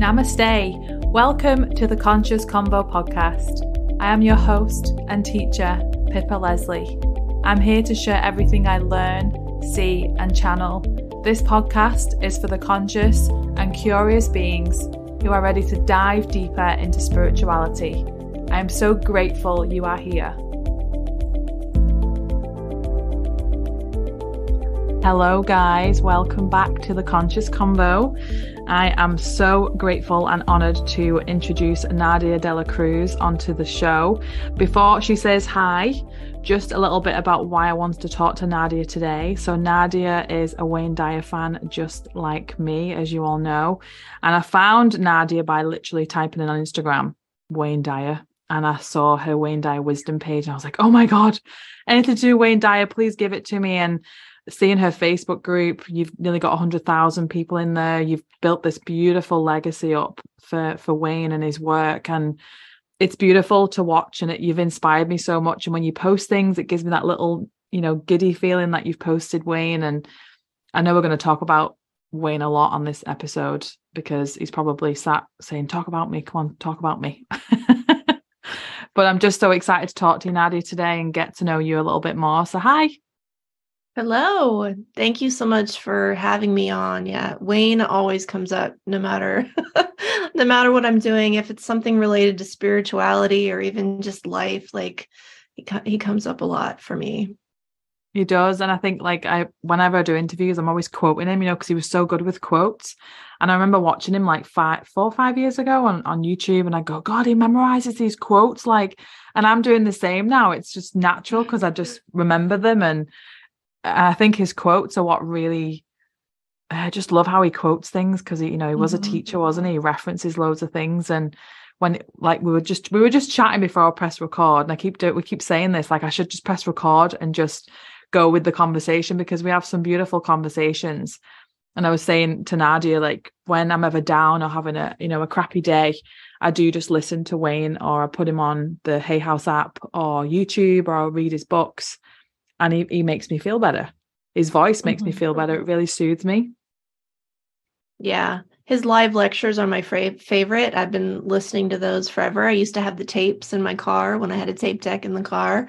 Namaste. Welcome to the Conscious Convo podcast. I am your host and teacher, Pippa Leslie. I'm here to share everything I learn, see, and channel. This podcast is for the conscious and curious beings who are ready to dive deeper into spirituality. I am so grateful you are here. Hello guys, welcome back to the Conscious Convo. I am so grateful and honoured to introduce Nadia Delacruz onto the show. Before she says hi, just a little bit about why I wanted to talk to Nadia today. So Nadia is a Wayne Dyer fan just like me, as you all know. And I found Nadia by literally typing in on Instagram, Wayne Dyer. And I saw her Wayne Dyer Wisdom page and I was like, oh my God, anything to do with Wayne Dyer, please give it to me. And seeing her Facebook group, you've nearly got 100,000 people in there. You've built this beautiful legacy up for Wayne and his work. And it's beautiful to watch. And you've inspired me so much. And when you post things, it gives me that little, giddy feeling that you've posted Wayne. And I know we're going to talk about Wayne a lot on this episode because he's probably sat saying, talk about me. Come on, talk about me. But I'm just so excited to talk to you, Nadia, today and get to know you a little bit more. So hi. Hello. Thank you so much for having me on. Yeah, Wayne always comes up no matter what I'm doing. If it's something related to spirituality or even just life, like he comes up a lot for me. He does. And I think whenever I do interviews, I'm always quoting him, because he was so good with quotes. And I remember watching him 4 or 5 years ago on YouTube and I go, God, he memorizes these quotes and I'm doing the same now. It's just natural because I just remember them. And I think his quotes are what really, I just love how he quotes things because he was a teacher, wasn't he? He references loads of things. And when we were just chatting before I press record, and we keep saying this, I should just press record and just go with the conversation because we have some beautiful conversations. And I was saying to Nadia, when I'm ever down or having a crappy day, I do just listen to Wayne or I put him on the Hay House app or YouTube or I'll read his books. And he makes me feel better. His voice makes me feel better. It really soothes me. Yeah. His live lectures are my favorite. I've been listening to those forever. I used to have the tapes in my car when I had a tape deck in the car.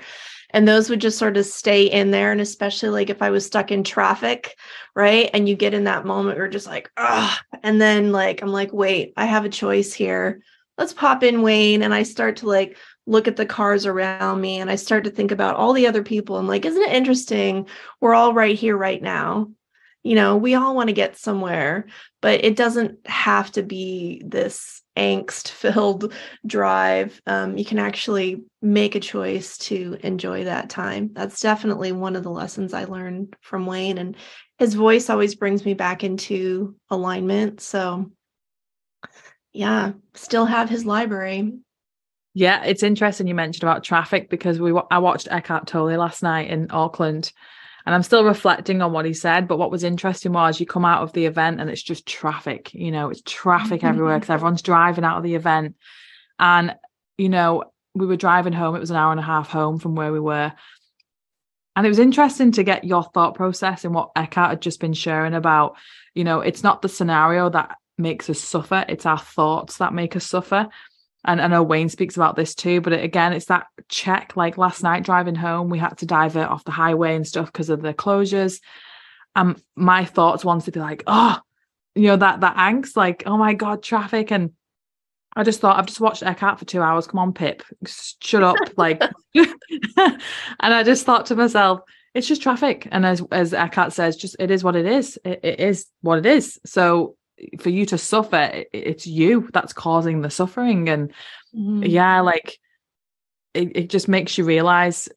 And those would just sort of stay in there. And especially if I was stuck in traffic, right? And you get in that moment where you're just ugh. And then I'm wait, I have a choice here. Let's pop in Wayne. And I start to look at the cars around me and I start to think about all the other people. I'm isn't it interesting? We're all right here right now. We all want to get somewhere, but it doesn't have to be this angst-filled drive. You can actually make a choice to enjoy that time. That's definitely one of the lessons I learned from Wayne, and his voice always brings me back into alignment. So yeah, still have his library. Yeah, it's interesting you mentioned about traffic because I watched Eckhart Tolle last night in Auckland and I'm still reflecting on what he said. But what was interesting was you come out of the event and it's just traffic, it's traffic everywhere because everyone's driving out of the event. And, we were driving home. It was an hour and a half home from where we were. And it was interesting to get your thought process and what Eckhart had just been sharing about, it's not the scenario that makes us suffer. It's our thoughts that make us suffer. And I know Wayne speaks about this too, but it's that check. Last night driving home, we had to divert off the highway and stuff because of the closures. My thoughts wanted to be that angst, oh my God, traffic. And I just thought, I've just watched Eckhart for 2 hours. Come on, Pip, shut up. And I just thought to myself, it's just traffic. And as Eckhart says, it is what it is. It is what it is. So for you to suffer, it's you that's causing the suffering. And it just makes you realize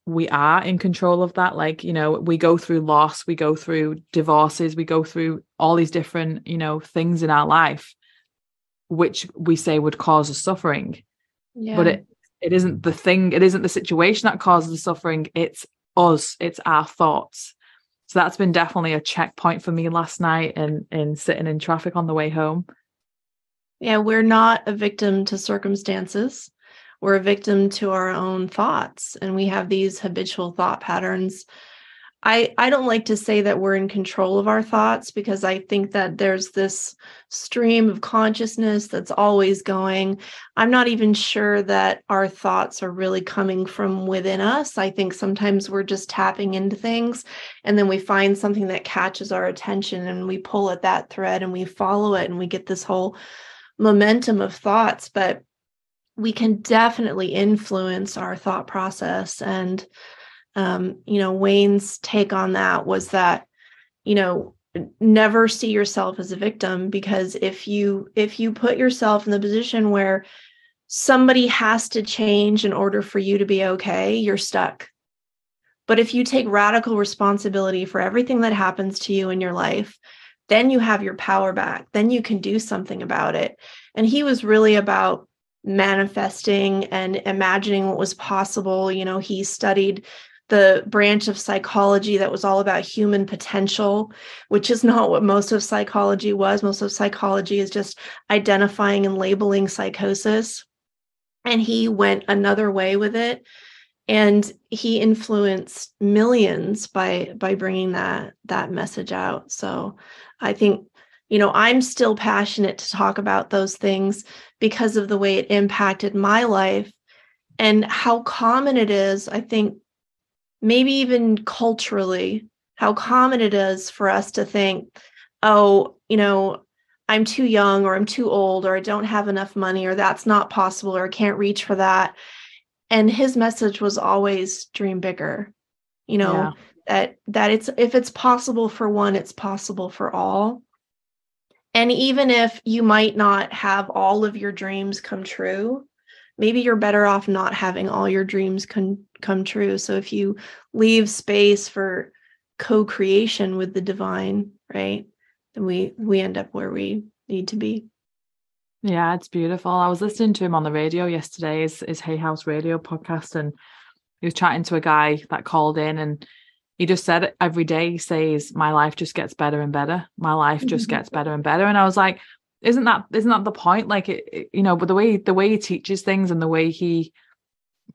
we are in control of that. We go through loss, we go through divorces, we go through all these different things in our life which we say would cause us suffering. But it isn't the thing, it isn't the situation that causes the suffering, it's us, it's our thoughts. So that's been definitely a checkpoint for me last night and sitting in traffic on the way home. Yeah, we're not a victim to circumstances. We're a victim to our own thoughts. And we have these habitual thought patterns. I don't like to say that we're in control of our thoughts, because I think that there's this stream of consciousness that's always going. I'm not even sure that our thoughts are really coming from within us. I think sometimes we're just tapping into things, and then we find something that catches our attention and we pull at that thread and we follow it, and we get this whole momentum of thoughts. But we can definitely influence our thought process. And Wayne's take on that was that, never see yourself as a victim, because if you put yourself in the position where somebody has to change in order for you to be okay, you're stuck. But if you take radical responsibility for everything that happens to you in your life, then you have your power back. Then you can do something about it. And he was really about manifesting and imagining what was possible. He studied the branch of psychology that was all about human potential, which is not what most of psychology was. Most of psychology is just identifying and labeling psychosis. And he went another way with it. And he influenced millions by bringing that message out. So I think, I'm still passionate to talk about those things because of the way it impacted my life and how common it is, I think, maybe even culturally, how common it is for us to think, oh, I'm too young, or I'm too old, or I don't have enough money, or that's not possible, or I can't reach for that. And his message was always dream bigger, that if it's possible for one, it's possible for all. And even if you might not have all of your dreams come true, maybe you're better off not having all your dreams come true. So if you leave space for co-creation with the divine, right, then we end up where we need to be. Yeah, it's beautiful. I was listening to him on the radio yesterday, his Hay House radio podcast, and he was chatting to a guy that called in, and he just said every day he says, my life just gets better and better. My life just gets better and better. And I was like, isn't that the point? Like, but the way he teaches things and the way he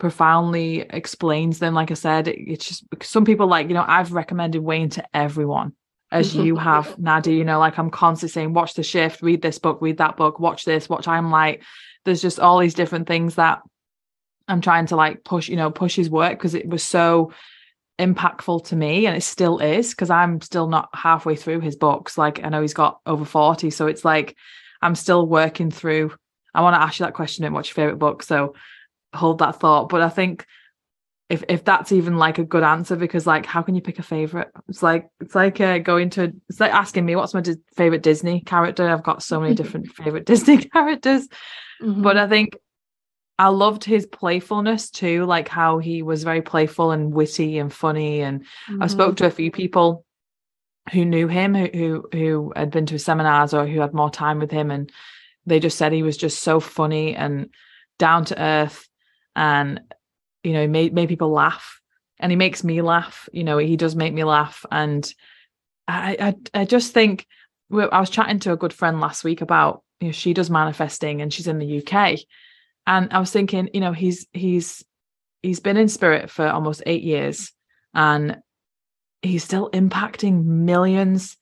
profoundly explains them, like I said, it's just, some people, I've recommended Wayne to everyone, as you have, Nadia, like I'm constantly saying, watch The Shift, read this book, read that book, watch this, I'm like, there's just all these different things that I'm trying to push his work, because it was so impactful to me, and it still is, because I'm still not halfway through his books. I know he's got over 40, so it's I'm still working through. I want to ask you that question, what's your favorite book, so hold that thought. But I think if that's even a good answer, because how can you pick a favorite? It's like asking me what's my favorite Disney character. I've got so many different favorite Disney characters. But I think I loved his playfulness too, how he was very playful and witty and funny. And I spoke to a few people who knew him, who had been to his seminars or who had more time with him, and they just said he was just so funny and down to earth, and made people laugh, and he makes me laugh. He does make me laugh. And I just think, I was chatting to a good friend last week about, she does manifesting and she's in the UK. And I was thinking, he's been in spirit for almost 8 years, and he's still impacting millions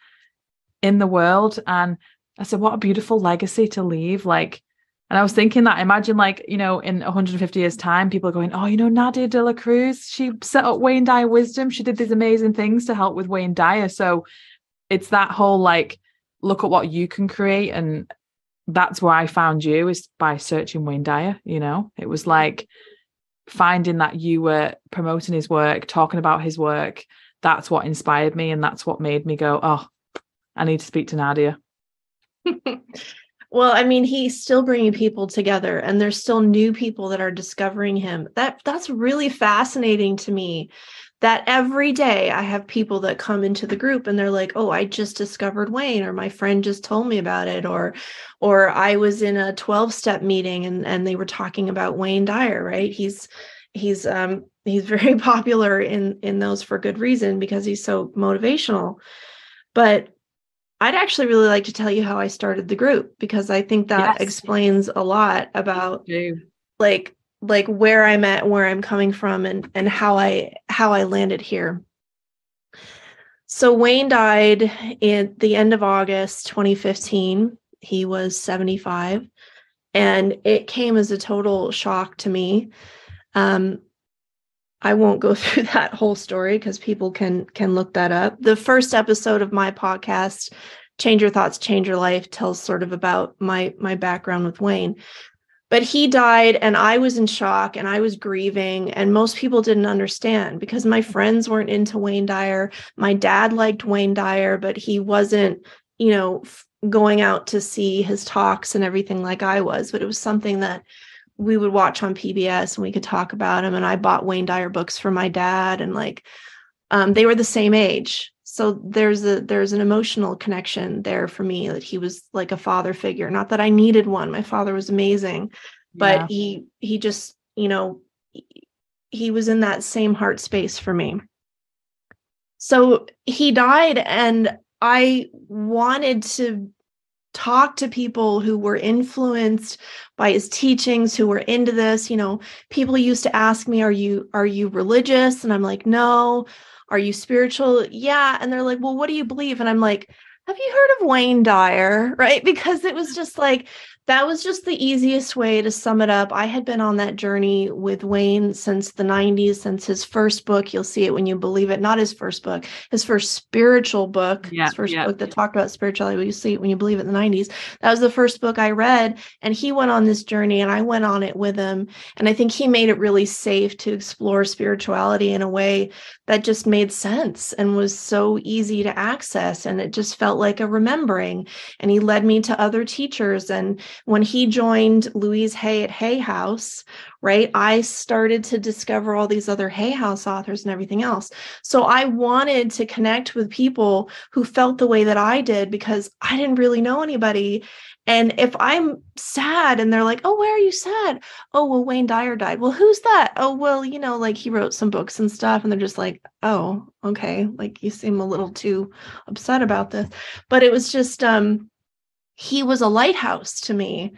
in the world. And I said, what a beautiful legacy to leave. And I was thinking that, imagine in 150 years time, people are going, oh, Nadia Delacruz, she set up Wayne Dyer Wisdom. She did these amazing things to help with Wayne Dyer. So it's that whole, look at what you can create. And that's where I found you, is by searching Wayne Dyer. It was finding that you were promoting his work, talking about his work. That's what inspired me. And that's what made me go, oh, I need to speak to Nadia. Well, I mean, he's still bringing people together, and there's still new people that are discovering him. That's really fascinating to me, that every day I have people that come into the group and they're like, oh, I just discovered Wayne, or my friend just told me about it, or I was in a 12-step meeting and they were talking about Wayne Dyer, right? He's very popular in those for good reason, because he's so motivational. But I'd actually really like to tell you how I started the group, because I think that explains a lot about where I'm at, where I'm coming from, and how I landed here. So Wayne died at the end of August 2015. He was 75, and it came as a total shock to me. I won't go through that whole story because people can look that up. The first episode of my podcast, Change Your Thoughts, Change Your Life, tells sort of about my background with Wayne. But he died, and I was in shock, and I was grieving, and most people didn't understand because my friends weren't into Wayne Dyer. My dad liked Wayne Dyer, but he wasn't, going out to see his talks and everything like I was. But it was something that we would watch on PBS, and we could talk about him. And I bought Wayne Dyer books for my dad, and they were the same age. So there's an emotional connection there for me, that he was like a father figure. Not that I needed one. My father was amazing, but he just, he was in that same heart space for me. So he died, and I wanted to talk to people who were influenced by his teachings, who were into this. People used to ask me, are you religious? And I'm like, no. Are you spiritual? Yeah. And they're like, well, what do you believe? And I'm like, have you heard of Wayne Dyer? Right? Because it was just like, that was just the easiest way to sum it up. I had been on that journey with Wayne since the 90s, since his first book. You'll see it when you believe it. Not his first book, his first spiritual book, his first book that talked about spirituality. You see it when you believe it in the 90s. That was the first book I read. And he went on this journey, and I went on it with him. And I think he made it really safe to explore spirituality in a way that just made sense and was so easy to access. And it just felt like a remembering. And he led me to other teachers. And when he joined Louise Hay at Hay House, right, I started to discover all these other Hay House authors and everything else. So I wanted to connect with people who felt the way that I did, because I didn't really know anybody. And if I'm sad and they're like, oh, why are you sad? Oh, well, Wayne Dyer died. Well, who's that? Oh, well, he wrote some books and stuff. And they're just like, oh, okay. Like, you seem a little too upset about this. But it was just, he was a lighthouse to me.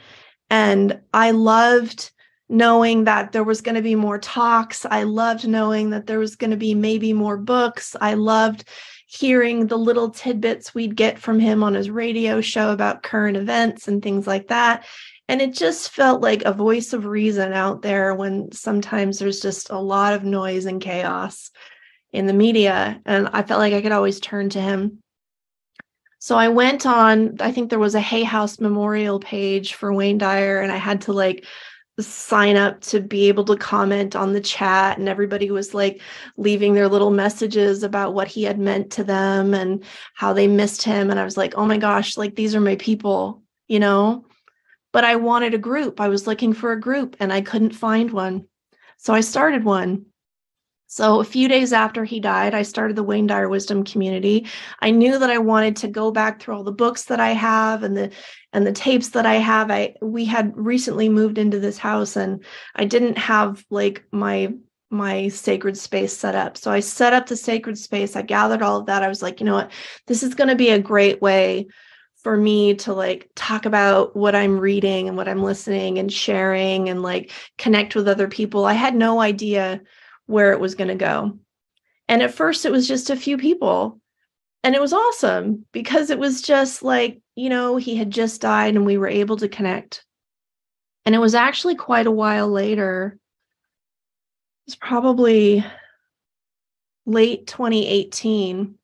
And I loved knowing that there was going to be more talks. I loved knowing that there was going to be maybe more books. I loved hearing the little tidbits we'd get from him on his radio show about current events and things like that. And it just felt like a voice of reason out there when sometimes there's just a lot of noise and chaos in the media. And I felt like I could always turn to him. So I went on, I think there was a Hay House memorial page for Wayne Dyer, and I had to sign up to be able to comment on the chat, and everybody was leaving their little messages about what he had meant to them and how they missed him. And I was like, oh my gosh, these are my people, but I wanted a group. I was looking for a group, and I couldn't find one. So I started one. So a few days after he died, I started the Wayne Dyer Wisdom Community. I knew that I wanted to go back through all the books that I have and the tapes that I have. We had recently moved into this house, and I didn't have my sacred space set up. So I set up the sacred space. I gathered all of that. I was like, you know what, this is going to be a great way for me to talk about what I'm reading and what I'm listening and sharing and connect with other people. I had no idea where it was going to go. And at first it was just a few people, and it was awesome because it was just he had just died and we were able to connect. And it was actually quite a while later. It was probably late 2018.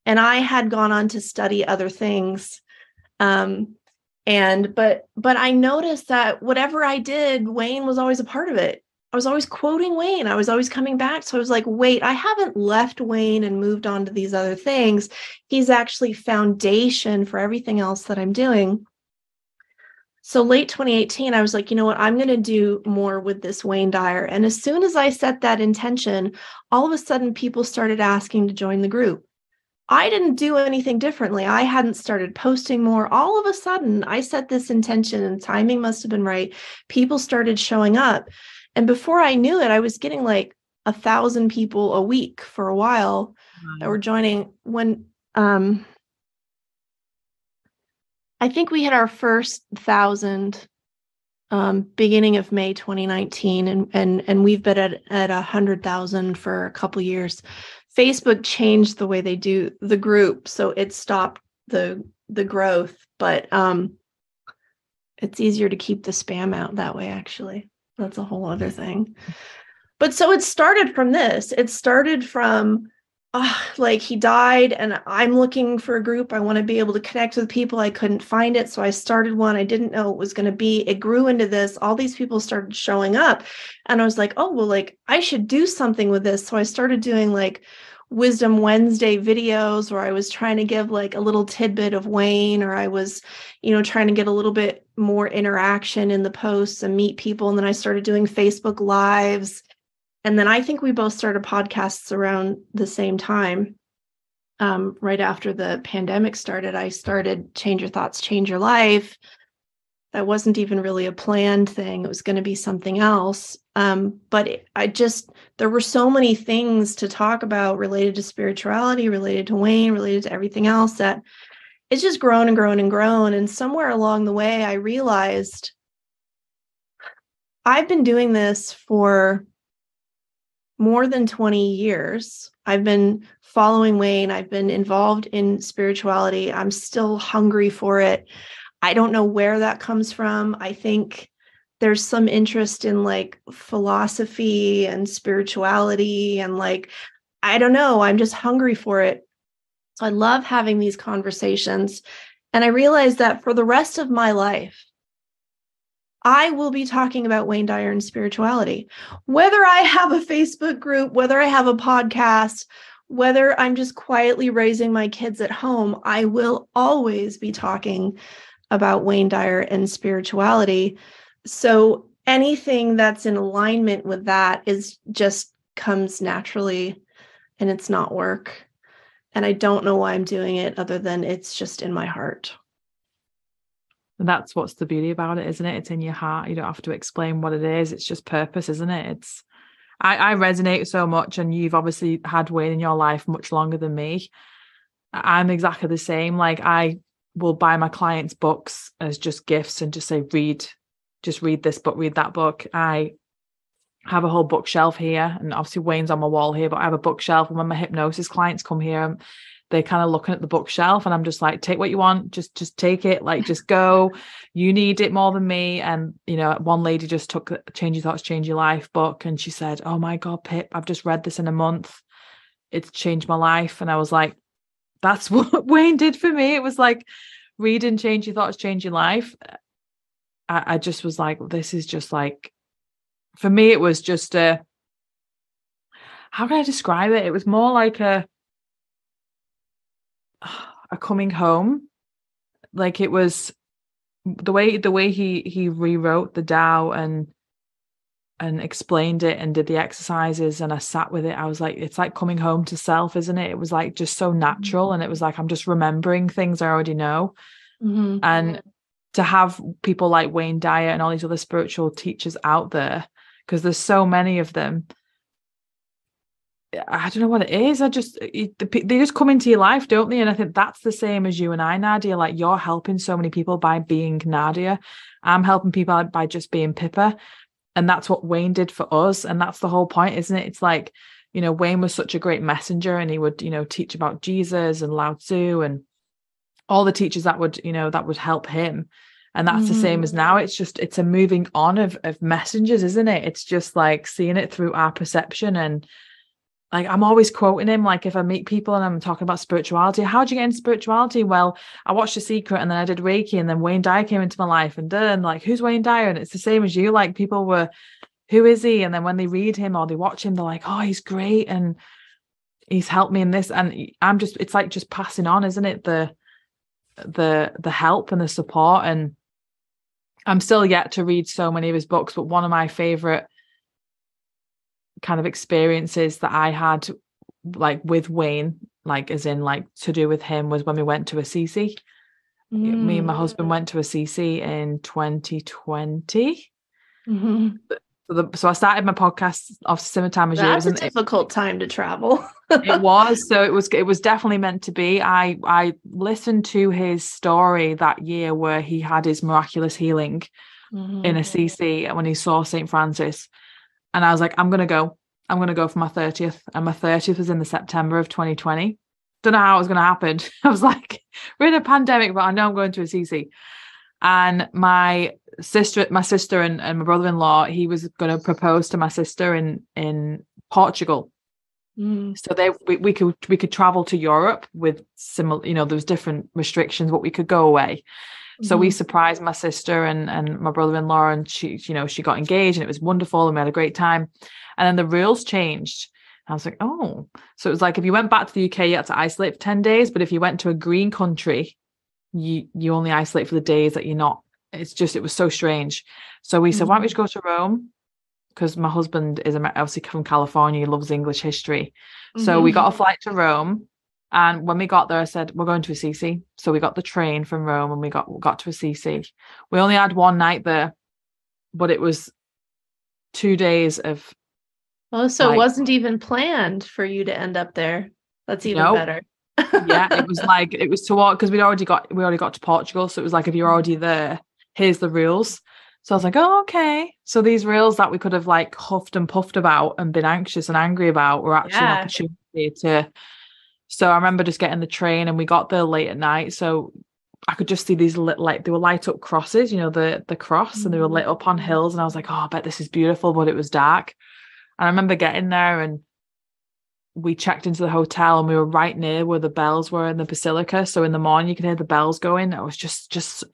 And I had gone on to study other things. But I noticed that whatever I did, Wayne was always a part of it. I was always quoting Wayne. I was always coming back. So I was like, wait, I haven't left Wayne and moved on to these other things. He's actually foundation for everything else that I'm doing. So late 2018, I was like, you know what, I'm going to do more with this Wayne Dyer. And as soon as I set that intention, all of a sudden people started asking to join the group. I didn't do anything differently. I hadn't started posting more. All of a sudden, I set this intention, and timing must have been right. People started showing up. And before I knew it, I was getting 1,000 people a week for a while that were joining. When I think we had our first 1,000 beginning of May 2019, and we've been at 100,000 for a couple years. Facebook changed the way they do the group, so it stopped the growth, but it's easier to keep the spam out that way, actually. That's a whole other thing. But so it started from this. It started from like he died and I'm looking for a group. I want to be able to connect with people. I couldn't find it. So I started one. I didn't know it was going to be. It grew into this. All these people started showing up. And I was like, oh, well, like I should do something with this. So I started doing like Wisdom Wednesday videos where I was trying to give like a little tidbit of Wayne, or I was, trying to get a little bit more interaction in the posts and meet people. And then I started doing Facebook Lives. And then I think we both started podcasts around the same time. Right after the pandemic started, I started Change Your Thoughts, Change Your Life. That wasn't even really a planned thing. It was going to be something else. But there were so many things to talk about related to spirituality, related to Wayne, related to everything else, that it's just grown and grown and grown. And somewhere along the way, I realized I've been doing this for more than 20 years. I've been following Wayne. I've been involved in spirituality. I'm still hungry for it. I don't know where that comes from. I think there's some interest in like philosophy and spirituality and like, I don't know, I'm just hungry for it. So I love having these conversations. And I realized that for the rest of my life, I will be talking about Wayne Dyer and spirituality. Whether I have a Facebook group, whether I have a podcast, whether I'm just quietly raising my kids at home, I will always be talking about Wayne Dyer and spirituality. So anything that's in alignment with that is just comes naturally, and it's not work. And I don't know why I'm doing it other than it's just in my heart. And that's what's the beauty about it, isn't it? It's in your heart. You don't have to explain what it is. It's just purpose, isn't it? I resonate so much, and you've obviously had Wayne in your life much longer than me. I'm exactly the same. Like I will buy my clients books as just gifts and just say, read this book, read that book. I have a whole bookshelf here, and obviously Wayne's on my wall here, but I have a bookshelf, and when my hypnosis clients come here, they're kind of looking at the bookshelf, and I'm just like, take what you want, just take it, like just go, you need it more than me. And one lady just took the Change Your Thoughts, Change Your Life book, and she said, oh my God, Pip, I've just read this in a month, it's changed my life. And I was like, that's what Wayne did for me. It was like reading Change Your Thoughts, Change Your Life. I just was like, this is just like, for me, it was just how can I describe it? It was more like a coming home. Like it was the way he rewrote the Tao and explained it and did the exercises, and I sat with it. I was like, it's like coming home to self, isn't it? It was like just so natural, and it was like I'm just remembering things I already know. Mm-hmm. And to have people like Wayne Dyer and all these other spiritual teachers out there, because there's so many of them. I don't know what it is. They just come into your life, don't they? And I think that's the same as you and I, Nadia. Like you're helping so many people by being Nadia. I'm helping people by just being Pippa. And that's what Wayne did for us. And that's the whole point, isn't it? It's like, Wayne was such a great messenger, and he would, teach about Jesus and Lao Tzu and all the teachers that would help him. And that's the same as now. It's a moving on of messengers, isn't it? It's just like seeing it through our perception. And like, I'm always quoting him, like if I meet people and I'm talking about spirituality, how'd you get into spirituality? Well, I watched The Secret, and then I did Reiki, and then Wayne Dyer came into my life, and then like, who's Wayne Dyer? And it's the same as you. Like people were, who is he? And then when they read him or they watch him, they're like, oh, he's great, and he's helped me in this. And it's like just passing on, isn't it? The help and the support. And I'm still yet to read so many of his books, but one of my favorite kind of experiences that I had like with Wayne, like as in like to do with him, was when we went to Assisi. Me and my husband went to Assisi in 2020. So I started my podcast off similar time as you. That's a difficult time to travel. It was. So it was definitely meant to be. I listened to his story that year where he had his miraculous healing in Assisi when he saw St. Francis. And I was like, I'm going to go. I'm going to go for my 30th. And my 30th was in the September of 2020. Don't know how it was going to happen. I was like, we're in a pandemic, but I know I'm going to a CC. And my sister and my brother-in-law, he was going to propose to my sister in Portugal. So we could travel to Europe with similar, there was different restrictions, but we could go away. So we surprised my sister and my brother-in-law, and she got engaged, and it was wonderful, and we had a great time. And then the rules changed. I was like, oh, so it was like if you went back to the UK, you had to isolate for 10 days. But if you went to a green country, you only isolate for the days that you're not. It was so strange. So we said, why don't we just go to Rome? Because my husband is obviously from California. He loves English history. So we got a flight to Rome. And when we got there, I said, we're going to a CC. So we got the train from Rome and we got to a CC. We only had one night there, but it was 2 days of. Oh, so it wasn't even planned for you to end up there. That's even better. Yeah, it was toward, because we already got to Portugal. So it was like, if you're already there, here's the rules. So I was like, oh, okay. So these rules that we could have like huffed and puffed about and been anxious and angry about were actually an opportunity to. So I remember just getting the train, and we got there late at night. So I could just see these they were light up crosses, the cross, and they were lit up on hills. And I was like, oh, I bet this is beautiful, but it was dark. And I remember getting there, and we checked into the hotel, and we were right near where the bells were in the basilica. So in the morning you could hear the bells going. It was just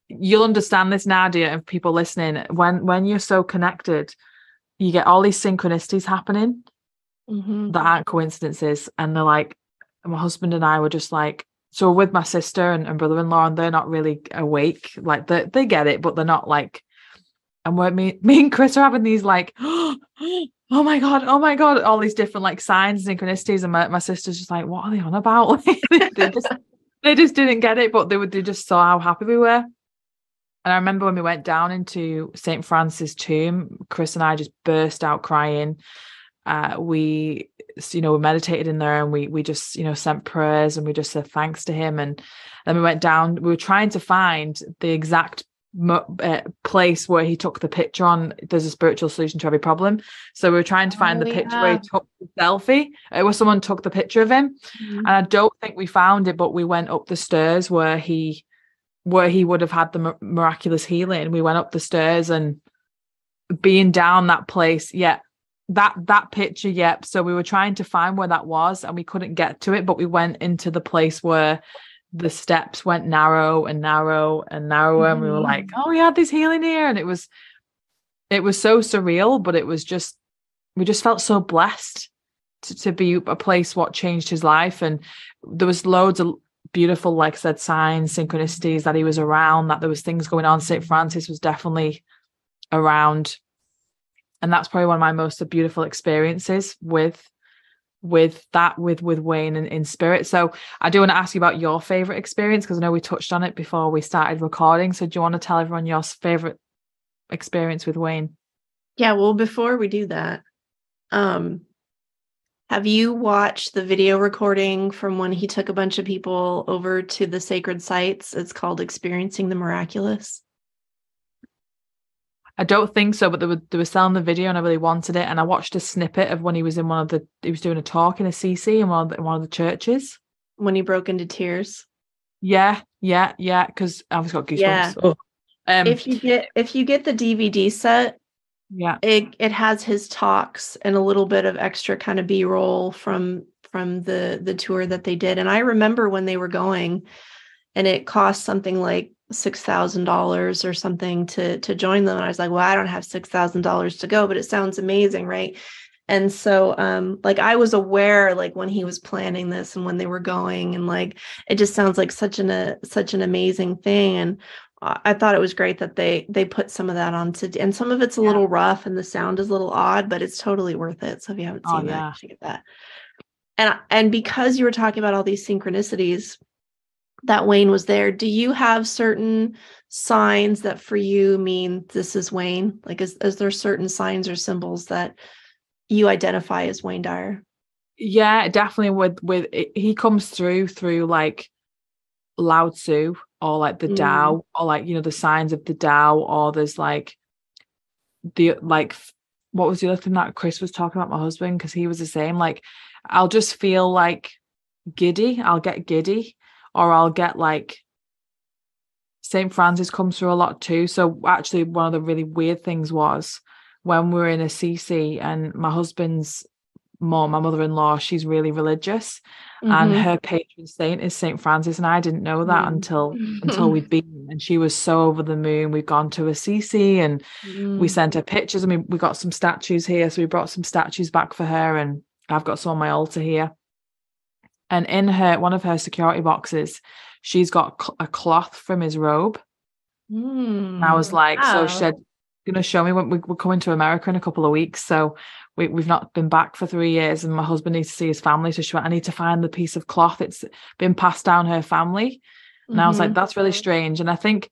you'll understand this, Nadia, and people listening. When you're so connected, you get all these synchronicities happening that aren't coincidences. And they're like, my husband and I were just like, so we're with my sister and brother-in-law, and they're not really awake. Like they get it, but they're not like. And me and Chris are having these like, oh my God, all these different like signs, synchronicities. And my sister's just like, what are they on about? they just didn't get it, but they just saw how happy we were. And I remember when we went down into St. Francis' tomb, Chris and I just burst out crying. We meditated in there, and we just, sent prayers, and we just said thanks to him. And then we went down, we were trying to find the exact place where he took the picture on. There's a spiritual solution to every problem. So we were trying to find the picture where he took the selfie. It was someone took the picture of him. And I don't think we found it, but we went up the stairs where he would have had the miraculous healing. We went up the stairs, and being down that place, that picture, so we were trying to find where that was, and we couldn't get to it, but we went into the place where the steps went narrow and narrow and narrower, and we were like, oh, we had this healing here. And it was so surreal, but it was just, we just felt so blessed to be a place what changed his life. And there was loads of beautiful, like I said, signs, synchronicities, that he was around, that there was things going on. St. Francis was definitely around. And that's probably one of my most beautiful experiences with Wayne in spirit. So I do want to ask you about your favorite experience, because I know we touched on it before we started recording. So do you want to tell everyone your favorite experience with Wayne? Yeah, well, before we do that, have you watched the video recording from when he took a bunch of people over to the sacred sites? It's called Experiencing the Miraculous. I don't think so, but they were selling the video, and I really wanted it. And I watched a snippet of when he was in he was doing a talk in a CC in one of the churches. When he broke into tears. Yeah. Because I've just got goosebumps. Yeah. Oh. If you get the DVD set, it has his talks and a little bit of extra kind of B-roll from the tour that they did. And I remember when they were going, and it cost something like $6,000 or something to join them. And I was like, well, I don't have $6,000 to go, but it sounds amazing, right? And so I was aware, like, when he was planning this and when they were going, and like it just sounds like such an amazing thing. And I thought it was great that they put some of that onto, and some of it's a little rough and the sound is a little odd, but it's totally worth it. So if you haven't seen that, you should get that. And because you were talking about all these synchronicities that Wayne was there, do you have certain signs that for you mean this is Wayne? Like, is there certain signs or symbols that you identify as Wayne Dyer? Yeah, definitely. With he comes through like Lao Tzu, or like the Tao, or like, the signs of the Tao, or there's like the what was the other thing that Chris was talking about, my husband, because he was the same. Like, I'll just feel like giddy. I'll get giddy, or I'll get like St. Francis comes through a lot too. So actually, one of the really weird things was when we were in Assisi, and my husband's mom, my mother-in-law, she's really religious, and her patron saint is St. Francis, and I didn't know that until we'd been, and she was so over the moon. We'd gone to Assisi, and we sent her pictures. I mean, we got some statues here, so we brought some statues back for her, and I've got some on my altar here. And in one of her security boxes, she's got a cloth from his robe. And I was like, wow. So she said, going to show me when we're coming to America in a couple of weeks. So we've not been back for 3 years, and my husband needs to see his family. So she went, I need to find the piece of cloth. It's been passed down her family. And I was like, that's really strange. And I think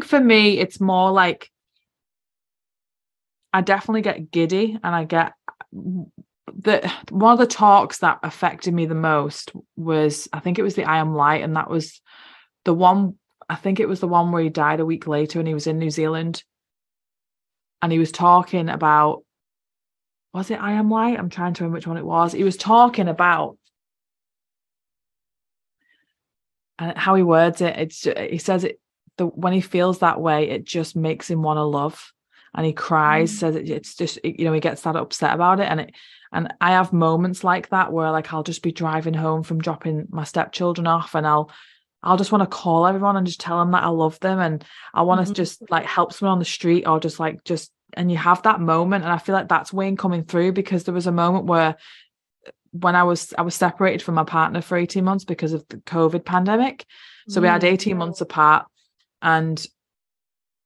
for me, it's more like, I definitely get giddy, and I get one of the talks that affected me the most was, I think it was the I Am Light, and that was the one, I think it was the one where he died a week later, and he was in New Zealand, and he was talking about, was it I Am Light? I'm trying to remember which one it was. He was talking about, and how he words it, he says it, when he feels that way, it just makes him want to love, and he cries, says it's just, he gets that upset about it, and I have moments like that where, like, I'll just be driving home from dropping my stepchildren off, and I'll just want to call everyone and just tell them that I love them, and I want to just like help someone on the street, or just and you have that moment. And I feel like that's Wayne coming through, because there was a moment where, when I was separated from my partner for 18 months because of the COVID pandemic. So we had 18 months apart, and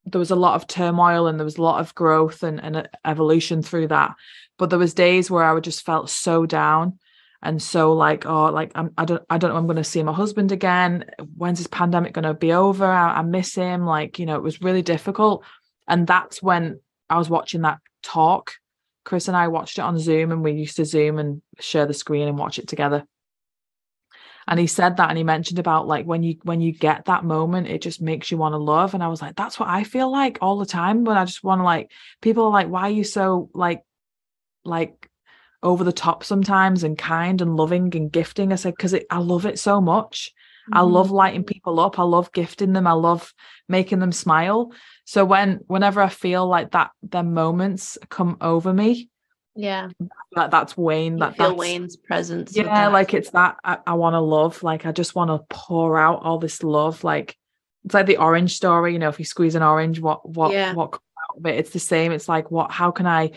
there was a lot of turmoil, and there was a lot of growth and evolution through that. But there was days where I would just felt so down, and so like, oh, like I don't know, I'm going to see my husband again. When's this pandemic going to be over? I miss him. Like, it was really difficult. And that's when I was watching that talk. Chris and I watched it on Zoom, and we used to Zoom and share the screen and watch it together. And he said that, and he mentioned about, like, when you get that moment, it just makes you want to love. And I was like, that's what I feel like all the time. But I just want to, like, people are like, why are you so like over the top sometimes, and kind and loving and gifting? I said, because I love it so much. I love lighting people up. I love gifting them. I love making them smile. So whenever I feel like that, the moments come over me. Yeah. That's Wayne. You feel Wayne's presence. Yeah, like it's that I want to love. Like, I just want to pour out all this love. Like, it's like the orange story. If you squeeze an orange, what comes out of it? It's the same. It's like, how can I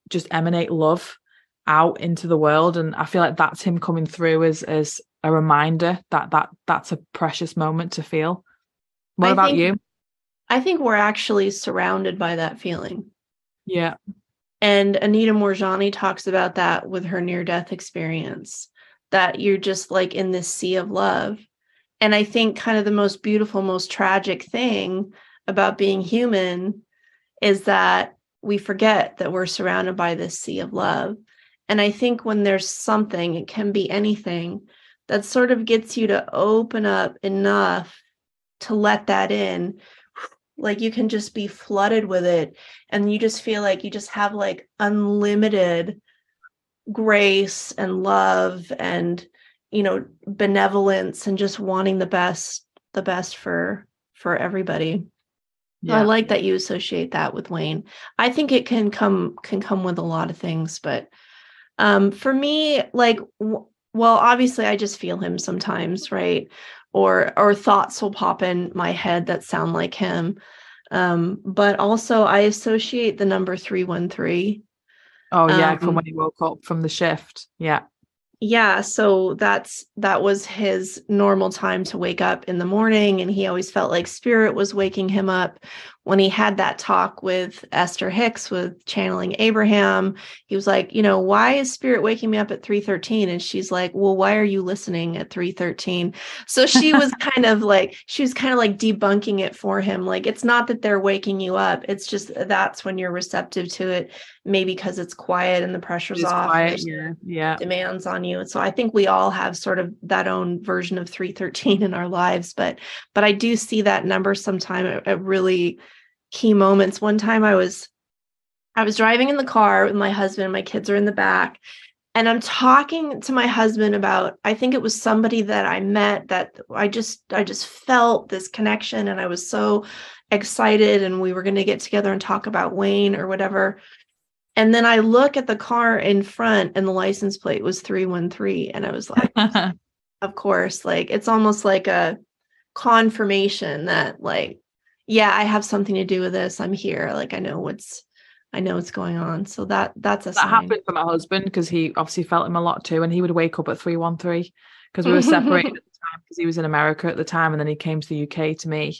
just emanate love out into the world? And I feel like that's him coming through as a reminder that's a precious moment to feel. What about you? I think we're actually surrounded by that feeling. Yeah. And Anita Moorjani talks about that with her near-death experience, that you're just like in this sea of love. And I think kind of the most beautiful, most tragic thing about being human is that we forget that we're surrounded by this sea of love. And I think when there's something, it can be anything, that sort of gets you to open up enough to let that in, like you can just be flooded with it, and you just feel like you just have like unlimited grace and love and benevolence, and just wanting the best for everybody. Yeah. I like that you associate that with Wayne. I think it can come with a lot of things, but for me, like, well, obviously I just feel him sometimes, right? Or thoughts will pop in my head that sound like him. But also I associate the number 313. Oh yeah, from when he woke up from the shift. Yeah. Yeah, so that was his normal time to wake up in the morning, and he always felt like spirit was waking him up. When he had that talk with Esther Hicks with Channeling Abraham, he was like, why is spirit waking me up at 3:13? And she's like, well, why are you listening at 3:13? So she was kind of like debunking it for him. Like, it's not that they're waking you up. It's just that's when you're receptive to it, maybe because it's quiet and the pressure's off. Quiet, yeah. Demands on you. And so I think we all have sort of that own version of 313 in our lives, but I do see that number sometime at really key moments. One time I was I was driving in the car with my husband, my kids are in the back, and I'm talking to my husband about, I think it was somebody that I met that I just felt this connection, and I was so excited, and we were going to get together and talk about Wayne or whatever. And then I look at the car in front and the license plate was 313. And I was like, of course, like, it's almost like a confirmation that, like, yeah, I have something to do with this. I'm here. Like, I know what's going on. So that's a That sign. happened for my husband because he obviously felt him a lot too, and he would wake up at 313 because we were separated at the time because he was in America at the time, and then he came to the UK to me,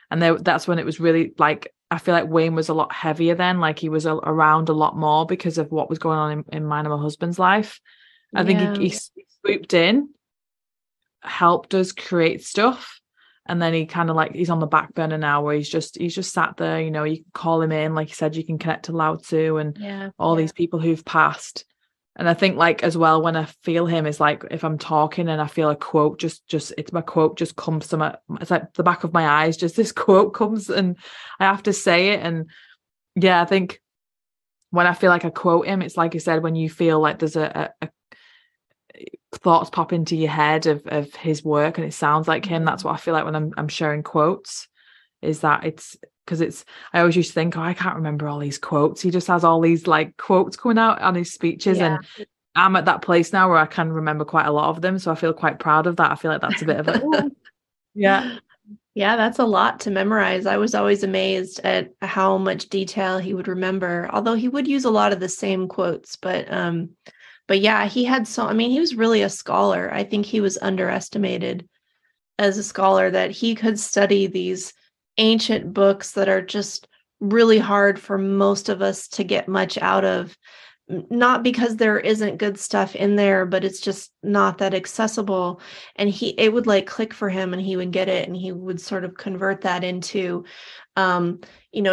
and that's when it was really like, I feel like Wayne was a lot heavier then, like he was around a lot more because of what was going on in mine and my husband's life. I think he swooped in, helped us create stuff, and then he kind of like, he's on the back burner now where he's just sat there, you know, you can call him in, like you said, you can connect to Lao Tzu and all these people who've passed. And I think, like, as well, when I feel him, is like if I'm talking and I feel a quote, just it's my quote just comes to my, it's like the back of my eyes, just this quote comes and I have to say it. And yeah, I think when I feel like I quote him, it's like you said, when you feel like there's a thoughts pop into your head of his work and it sounds like him. That's what I feel like when I'm sharing quotes, is that it's because it's, I always used to think, oh, I can't remember all these quotes. He just has all these like quotes coming out on his speeches, and I'm at that place now where I can remember quite a lot of them, so I feel quite proud of that. I feel like that's a bit of a yeah, that's a lot to memorize. I was always amazed at how much detail he would remember, although he would use a lot of the same quotes. But yeah, he had he was really a scholar. I think he was underestimated as a scholar, that he could study these ancient books that are just really hard for most of us to get much out of, not because there isn't good stuff in there, but it's just not that accessible. And it would like click for him, and he would get it, and he would sort of convert that into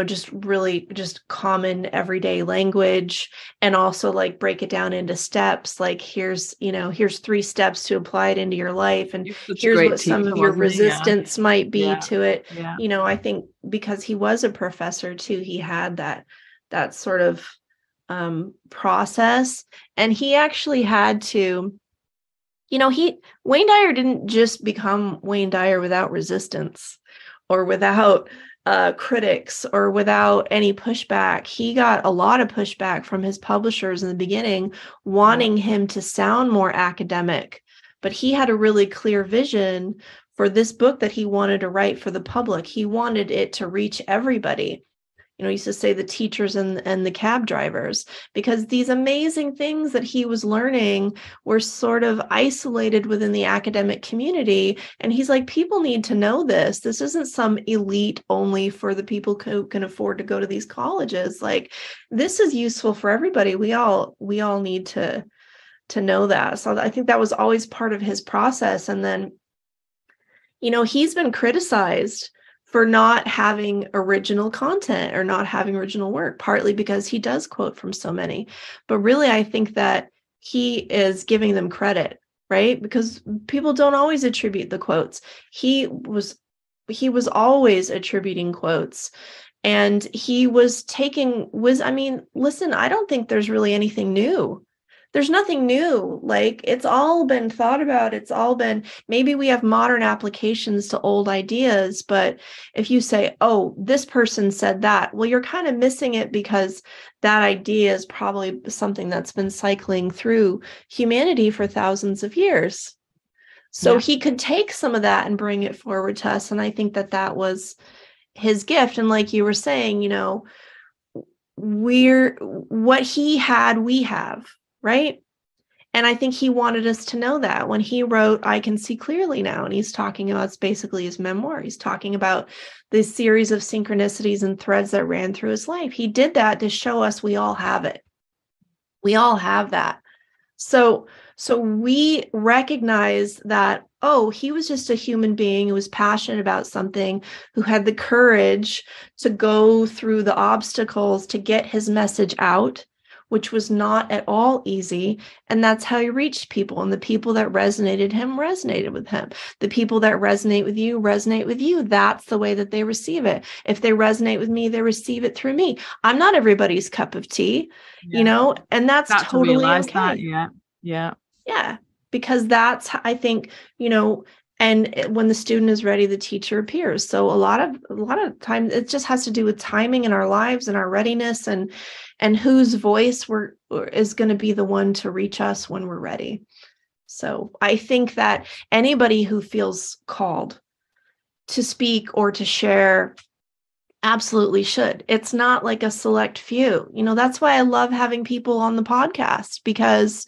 just really just common everyday language, and also like break it down into steps. Like, here's 3 steps to apply it into your life, and here's what some of your resistance might be to it. I think because he was a professor too, he had that sort of process, and he actually had to, Wayne Dyer didn't just become Wayne Dyer without resistance or without critics or without any pushback. He got a lot of pushback from his publishers in the beginning, wanting him to sound more academic, but he had a really clear vision for this book that he wanted to write for the public. He wanted it to reach everybody. He used to say the teachers and the cab drivers, because these amazing things that he was learning were sort of isolated within the academic community. And he's like, people need to know this. This isn't some elite only for the people who can afford to go to these colleges. Like, this is useful for everybody. We all need to know that. So I think that was always part of his process. And then, he's been criticized for not having original content or not having original work, partly because he does quote from so many. But really, I think that he is giving them credit, right? Because people don't always attribute the quotes. He was always attributing quotes, and he was listen, I don't think there's really anything new. There's nothing new. Like, it's all been thought about. It's all been, maybe we have modern applications to old ideas, but if you say, oh, this person said that, well, you're kind of missing it, because that idea is probably something that's been cycling through humanity for thousands of years. So he could take some of that and bring it forward to us. And I think that was his gift. And like you were saying, what he had, we have. Right. And I think he wanted us to know that when he wrote, I Can See Clearly Now, and he's talking about, it's basically his memoir. He's talking about this series of synchronicities and threads that ran through his life. He did that to show us we all have it. We all have that. So we recognize that, oh, he was just a human being who was passionate about something, who had the courage to go through the obstacles to get his message out. which was not at all easy. And that's how he reached people. And the people that resonated with him. The people that resonate with you. That's the way that they receive it. If they resonate with me, they receive it through me. I'm not everybody's cup of tea, and that's to totally realize okay. that. Yeah. Because that's, I think, and when the student is ready, the teacher appears. So a lot of times it just has to do with timing in our lives and our readiness, and whose voice is going to be the one to reach us when we're ready. So I think that anybody who feels called to speak or to share absolutely should. It's not like a select few. That's why I love having people on the podcast, because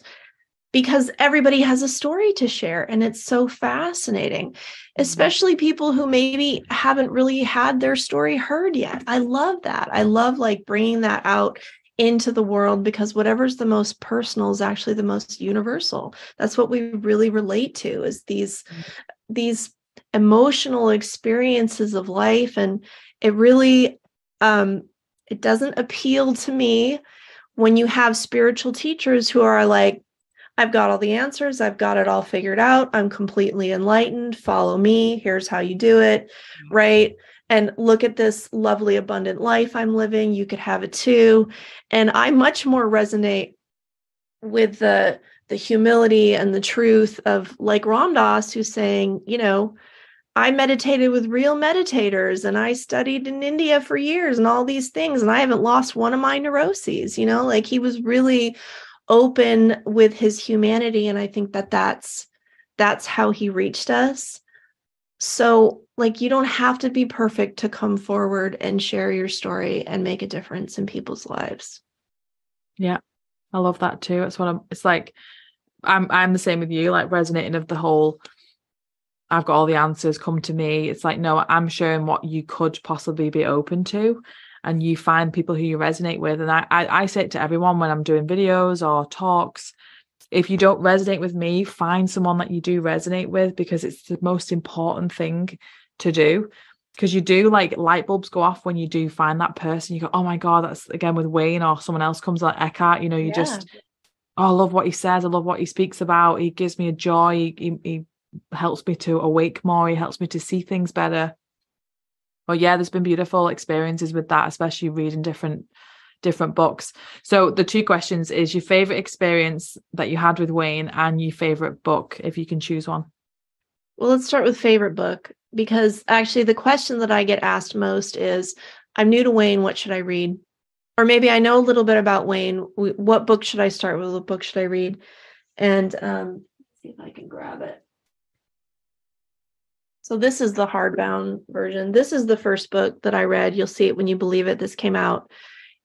everybody has a story to share, and it's so fascinating, especially people who maybe haven't really had their story heard yet. I love that. I love bringing that out into the world, because whatever's the most personal is actually the most universal. That's what we really relate to, is these emotional experiences of life. And it really, it doesn't appeal to me when you have spiritual teachers who are like, I've got all the answers. I've got it all figured out. I'm completely enlightened. Follow me. Here's how you do it. Right. And look at this lovely, abundant life I'm living. You could have it too. And I much more resonate with the humility and the truth of Ram Dass, who's saying, I meditated with real meditators, and I studied in India for years and all these things, and I haven't lost one of my neuroses. He was really open with his humanity. And I think that's how he reached us. So you don't have to be perfect to come forward and share your story and make a difference in people's lives. Yeah. I love that too. It's like, I'm the same with you, resonating of the whole, I've got all the answers, come to me. It's like, no, I'm sharing what you could possibly be open to, and you find people who you resonate with. And I say it to everyone when I'm doing videos or talks. If you don't resonate with me, find someone that you do resonate with, because it's the most important thing to do. Because you do, light bulbs go off when you do find that person. You go, oh my God, that's again with Wayne, or someone else comes like Eckhart, just, oh, I love what he says. I love what he speaks about. He gives me a joy. He helps me to awake more. He helps me to see things better. But yeah, there's been beautiful experiences with that, especially reading different books. So the two questions is your favorite experience that you had with Wayne, and your favorite book, if you can choose one. Well, let's start with favorite book, because actually the question that I get asked most is, I'm new to Wayne, what should I read? Or maybe I know a little bit about Wayne. What book should I start with? What book should I read? And let's see if I can grab it. So this is the hardbound version. This is the first book that I read. You'll see it when you believe it. This came out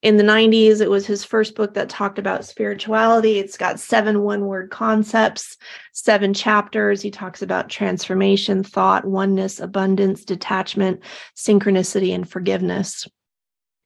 in the 90s. It was his first book that talked about spirituality. It's got 7 one-word concepts, 7 chapters. He talks about transformation, thought, oneness, abundance, detachment, synchronicity, and forgiveness.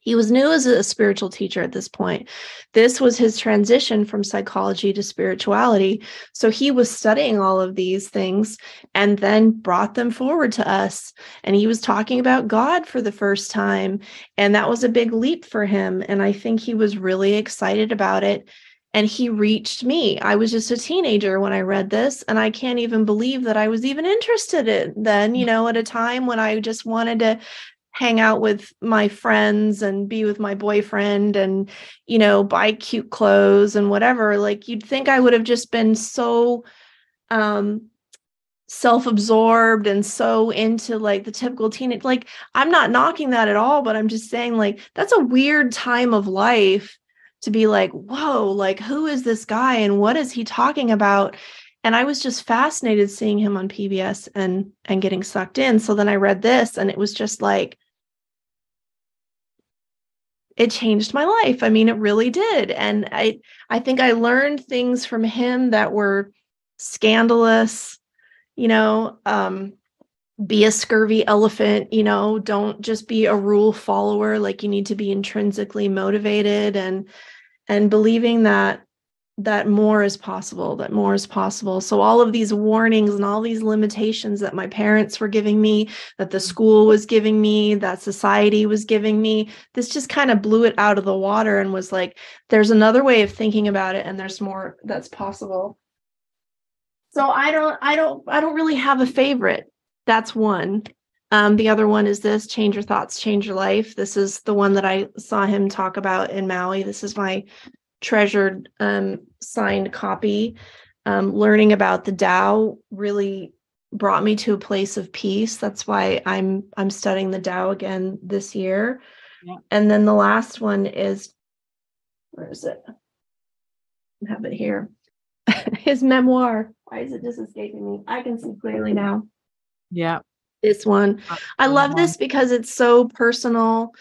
He was new as a spiritual teacher at this point. This was his transition from psychology to spirituality. So he was studying all of these things and then brought them forward to us. And he was talking about God for the first time. And that was a big leap for him. And I think he was really excited about it. And he reached me. I was just a teenager when I read this. And I can't even believe that I was even interested in then, at a time when I just wanted to hang out with my friends and be with my boyfriend and, buy cute clothes and whatever. You'd think I would have just been so self-absorbed and so into the typical teenage, I'm not knocking that at all, but I'm just saying that's a weird time of life to be whoa, who is this guy and what is he talking about? And I was just fascinated seeing him on PBS and getting sucked in. So then I read this and it was just it changed my life. I mean, it really did. And I think I learned things from him that were scandalous, be a scurvy elephant, don't just be a rule follower. You need to be intrinsically motivated and believing that that more is possible, that more is possible. So all of these warnings and all these limitations that my parents were giving me, that the school was giving me, that society was giving me, this just kind of blew it out of the water and was like, there's another way of thinking about it, and there's more that's possible. So I don't really have a favorite. That's one. The other one is this: Change Your Thoughts, Change Your Life. This is the one that I saw him talk about in Maui. This is my treasured signed copy. Learning about the Tao really brought me to a place of peace. That's why I'm studying the Tao again this year. Yeah. And then the last one is, where is it? I have it here. His memoir. Why is it just escaping me? I can see clearly now. Yeah. This one. I love this because it's so personal.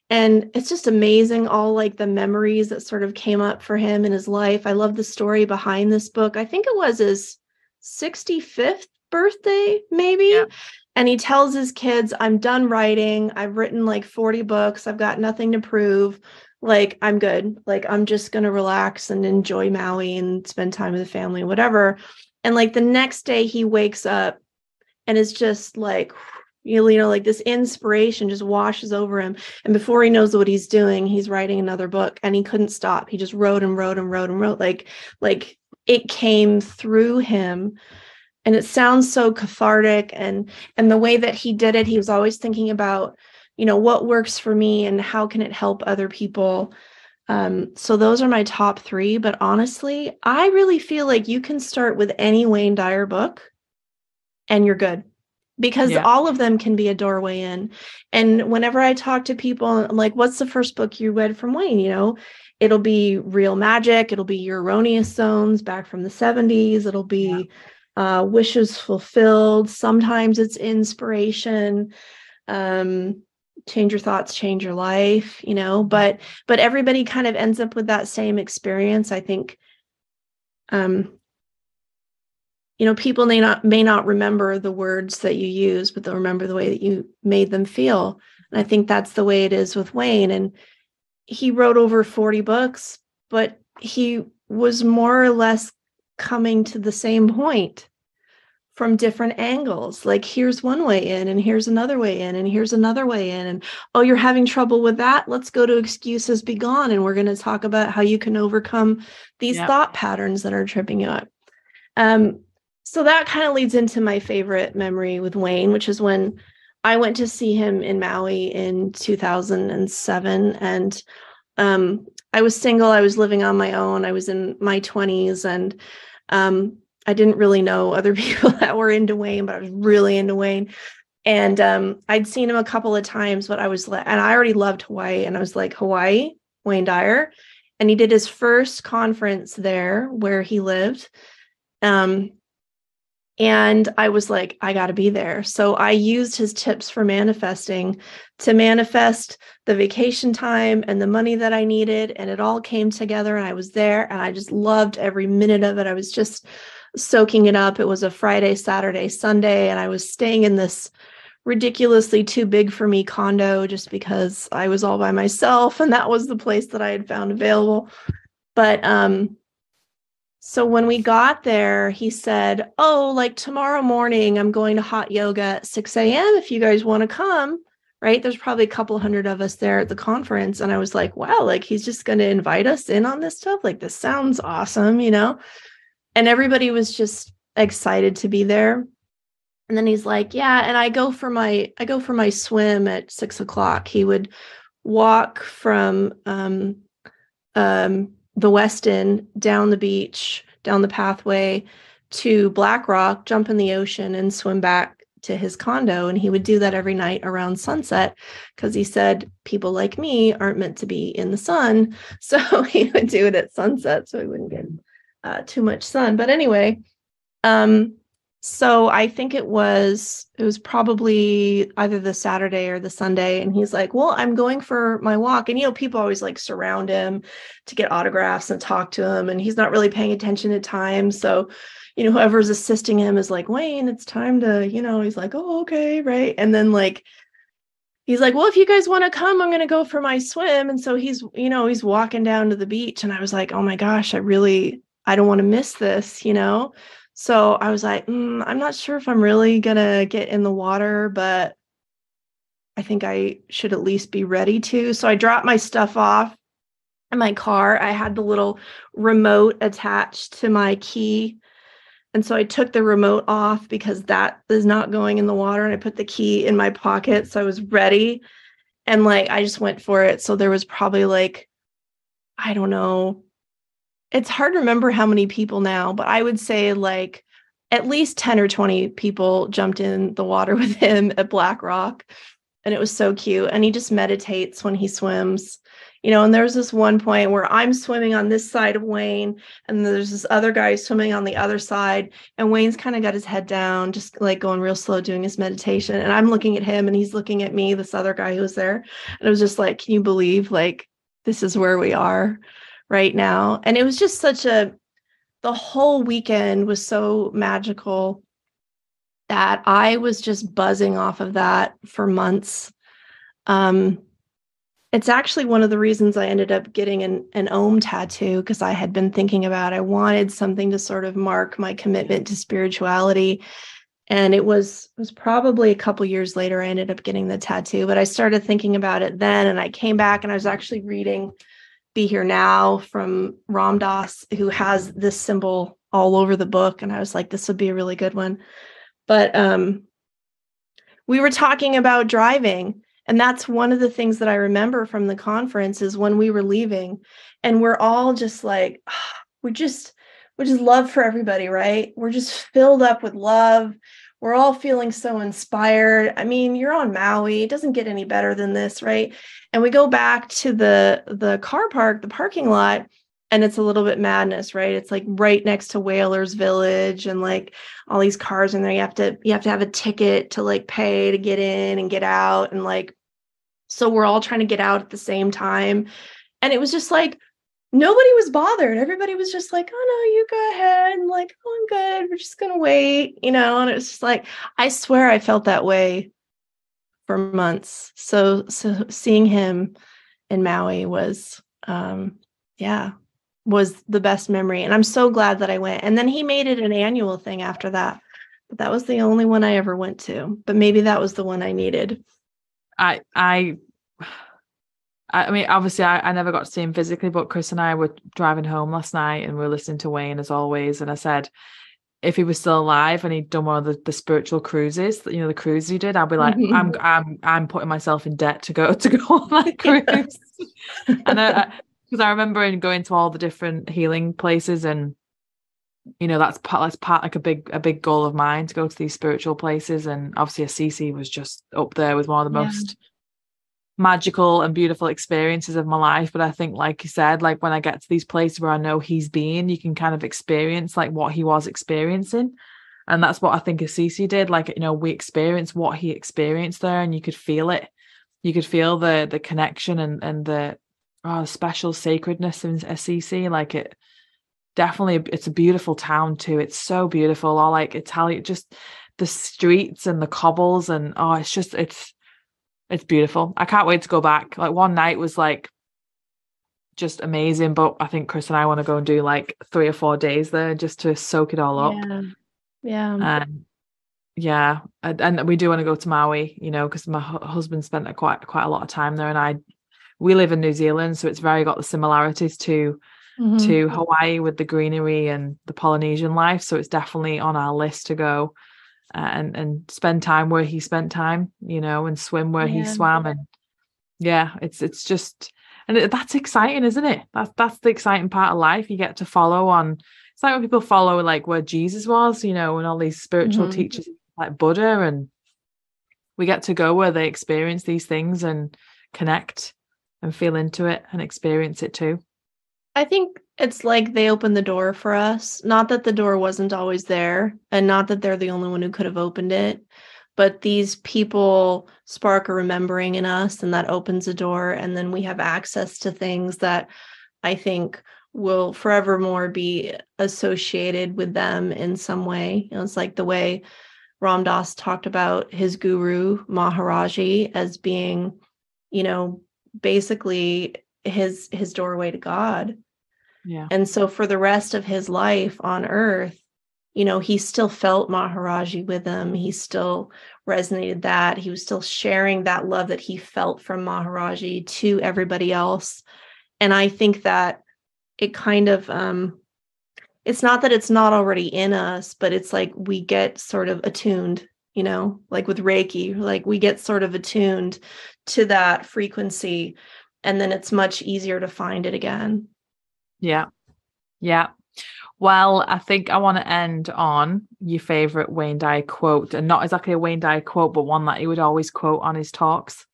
And it's just amazing, all like the memories that sort of came up for him in his life. I love the story behind this book. I think it was his 65th birthday, maybe. Yeah. And he tells his kids, I'm done writing. I've written like 40 books. I've got nothing to prove. Like, I'm good. Like, I'm just going to relax and enjoy Maui and spend time with the family, whatever. And like the next day he wakes up and is just like, you know, like this inspiration just washes over him. And before he knows what he's doing, he's writing another book, and he couldn't stop. He just wrote and wrote and wrote and wrote. Like it came through him. And it sounds so cathartic. And the way that he did it, he was always thinking about, you know, what works for me and how can it help other people. So those are my top three. But honestly, I really feel like you can start with any Wayne Dyer book and you're good. Because all of them can be a doorway in. And whenever I talk to people, I'm like, what's the first book you read from Wayne? You know, it'll be Real Magic. It'll be Your Erroneous Zones back from the 70s. It'll be Wishes Fulfilled. Sometimes it's inspiration. Change Your Thoughts, Change Your Life, you know, but everybody kind of ends up with that same experience. I think, you know, people may not remember the words that you use, but they'll remember the way that you made them feel. And I think that's the way it is with Wayne. And he wrote over 40 books, but he was more or less coming to the same point from different angles. Like, here's one way in, and here's another way in, and here's another way in. And, oh, you're having trouble with that? Let's go to Excuses Be Gone. And we're going to talk about how you can overcome these thought patterns that are tripping you up. So that kind of leads into my favorite memory with Wayne, which is when I went to see him in Maui in 2007. And I was single. I was living on my own. I was in my 20s. And I didn't really know other people that were into Wayne, but I was really into Wayne. And I'd seen him a couple of times, but and I already loved Hawaii. And I was like, Hawaii, Wayne Dyer. And he did his first conference there where he lived. And I was like, I got to be there. So I used his tips for manifesting to manifest the vacation time and the money that I needed. And it all came together, and I was there, and I just loved every minute of it. I was just soaking it up. It was a Friday, Saturday, Sunday, and I was staying in this ridiculously too big for me condo just because I was all by myself, and that was the place that I had found available. But so when we got there, he said, oh, like tomorrow morning, I'm going to hot yoga at 6 a.m. if you guys want to come, right? There's probably a couple hundred of us there at the conference. And I was like, wow, like he's just going to invite us in on this stuff. Like, this sounds awesome, you know? And everybody was just excited to be there. And then he's like, yeah, and I go for my swim at 6 o'clock. He would walk from the West End, down the beach, down the pathway to Black Rock, jump in the ocean, and swim back to his condo. And he would do that every night around sunset, because he said people like me aren't meant to be in the sun. So he would do it at sunset so he wouldn't get too much sun. But anyway, so I think it was probably either the Saturday or the Sunday. And he's like, well, I'm going for my walk. And, you know, people always like surround him to get autographs and talk to him. And he's not really paying attention at times. So, you know, whoever's assisting him is like, Wayne, it's time to, you know, he's like, oh, okay. Right. And then like, he's like, well, if you guys want to come, I'm going to go for my swim. And so he's walking down to the beach. And I was like, oh my gosh, I don't want to miss this, So I was like, I'm not sure if I'm really going to get in the water, but I think I should at least be ready to. So I dropped my stuff off in my car. I had the little remote attached to my key. And so I took the remote off because that is not going in the water. And I put the key in my pocket. So I was ready. And I just went for it. So there was probably I don't know. It's hard to remember how many people now, but I would say at least 10 or 20 people jumped in the water with him at Black Rock. And it was so cute. And he just meditates when he swims, and there's this one point where I'm swimming on this side of Wayne, and there's this other guy swimming on the other side. And Wayne's kind of got his head down, just going real slow, doing his meditation. And I'm looking at him and he's looking at me, this other guy who was there. And it was just can you believe this is where we are right now? And it was just the whole weekend was so magical that I was just buzzing off of that for months. It's actually one of the reasons I ended up getting an Om tattoo, because I had been thinking about, I wanted something to sort of mark my commitment to spirituality. And it was probably a couple years later I ended up getting the tattoo, but I started thinking about it then. And I came back and I was actually reading Be Here Now from Ram Dass, who has this symbol all over the book. And I was like, this would be a really good one. But we were talking about driving, and that's one of the things that I remember from the conference is when we were leaving, and we're all just we just love for everybody, right? We're just filled up with love. We're all feeling so inspired. I mean, you're on Maui. It doesn't get any better than this, right? And we go back to the car park, the parking lot, and it's a little bit madness, right? It's right next to Whalers Village, and all these cars in there. You have to have a ticket to pay to get in and get out. And so we're all trying to get out at the same time. And it was just nobody was bothered. Everybody was just oh no, you go ahead. And oh, I'm good. We're just going to wait, And it was just I swear I felt that way for months. So seeing him in Maui was, was the best memory. And I'm so glad that I went. And then he made it an annual thing after that. But that was the only one I ever went to. But maybe that was the one I needed. I mean, obviously, I never got to see him physically, but Chris and I were driving home last night and we were listening to Wayne as always. And I said, if he was still alive and he'd done one of the spiritual cruises, the cruise he did, I'd be like, I'm putting myself in debt to go on that cruise. And because I remember going to all the different healing places, and that's part a big goal of mine, to go to these spiritual places. And obviously Assisi was just up there with one of the most magical and beautiful experiences of my life. But I think, like you said, when I get to these places where I know he's been, you can kind of experience what he was experiencing. And that's what I think Assisi did. We experienced what he experienced there, and you could feel it. You could feel the connection and the special sacredness in Assisi. It definitely, it's a beautiful town too. It's so beautiful. All Italian, just the streets and the cobbles, and it's beautiful. I can't wait to go back. One night was just amazing, but I think Chris and I want to go and do 3 or 4 days there just to soak it all up. And we do want to go to Maui, because my husband spent quite a lot of time there, and we live in New Zealand, so it's very got the similarities to Hawaii with the greenery and the Polynesian life. So it's definitely on our list to go and spend time where he spent time, and swim where he swam. And it's just, and that's exciting, isn't it? That's the exciting part of life. You get to follow on. It's when people follow where Jesus was, and all these spiritual teachers like Buddha, and we get to go where they experience these things and connect and feel into it and experience it too. I think it's they opened the door for us. Not that the door wasn't always there, and not that they're the only one who could have opened it, but these people spark a remembering in us, and that opens a door. And then we have access to things that I think will forevermore be associated with them in some way. It's the way Ram Dass talked about his guru Maharaji as being, basically his doorway to God. Yeah. And so for the rest of his life on earth, he still felt Maharaji with him. He still resonated that. He was still sharing that love that he felt from Maharaji to everybody else. And I think that it kind of, it's not that it's not already in us, but it's like we get sort of attuned, like with Reiki, like we get sort of attuned to that frequency, and then it's much easier to find it again. Yeah. Yeah. Well, I think I want to end on your favorite Wayne Dyer quote, and not exactly a Wayne Dyer quote, but one that he would always quote on his talks.